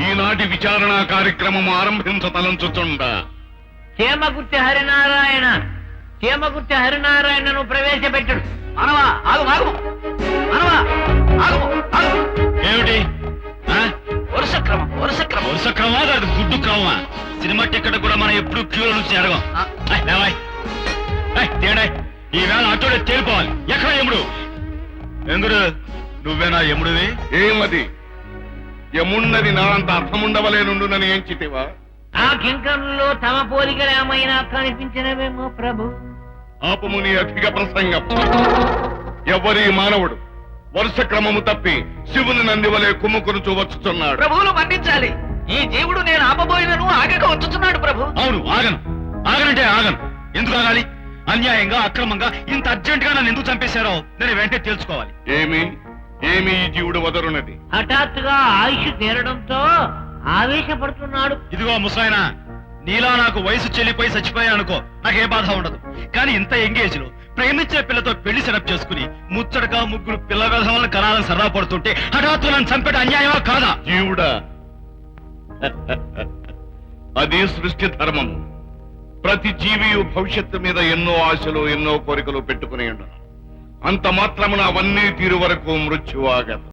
ఈనాటి విచారణ కార్యక్రమం ఆరంభించతలంచుతుండా. చేమగుర్తి హరినారాయణను ప్రవేశపెట్టడు. మనవా ఆగు ఆగు మనవా ఆగు ఆగు. ఏమిటి వరుస క్రమా గుడ్డు క్రమా? సినిమా టికెట్ కూడా మనం ఎప్పుడు క్యూలో నుంచి అడగం. ఈవేళ అటుడే తేలిపోవాలి. ఎక్కడ యముడు? ఎందుకు నువ్వేనా యముడివి? ఏమది యమున్నది నానంత అర్థముండవలేనుండునని ఏం చితివా? ఆ కింకరుల్లో తమ పోలికలు ఏమైనా కనిపించినవేమో ప్రభు. ఆపముని అధిక ప్రసంగం. ఎవరి మానవుడు వరుస క్రమము తప్పి శివుని నందివలే కుమ్ముకును వచ్చుతున్నాడు. ప్రభువులు మన్నించాలి. ఈ జీవుడు నేను ఆపబోయినను ఆగక వచ్చుతున్నాడు ప్రభు. అవును, ఆగనంటే ఆగను. ఎందుకు ఆగాలి? అన్యాయంగా అక్రమంగా ఇంత అర్జెంట్ గా నన్ను ఎందుకు చంపేశారో నేను వెంటనే తెలుసుకోవాలి. ఏమి ఈ జీవుడు వదరునది? హఠాత్తుగా ఆయుష్ తీరడంతో ఆవేశపడుతున్నాడు. ఇదిగో ముసాయనా, నీలా నాకు వయసు చెల్లిపోయి చచ్చిపోయా అనుకో, నాకే బాధ ఉండదు. కానీ ఇంత ఎంగేజ్ లో ప్రేమించిన పిల్లతో పెళ్లి సెటప్ చేసుకుని ముచ్చటగా ముగ్గురు పిల్ల విధాలను కనాలని సరదా పడుతుంటే హఠాత్తు నన్ను చంపేట అన్యాయమా కాదా? జీవుడా, అది సృష్టి ధర్మము. ప్రతి జీవియు భవిష్యత్తు మీద ఎన్నో ఆశలు ఎన్నో కోరికలు పెట్టుకుని ఉండను. అంత మాత్రమున అవన్నీ తీరు వరకు మృత్యువాగదు.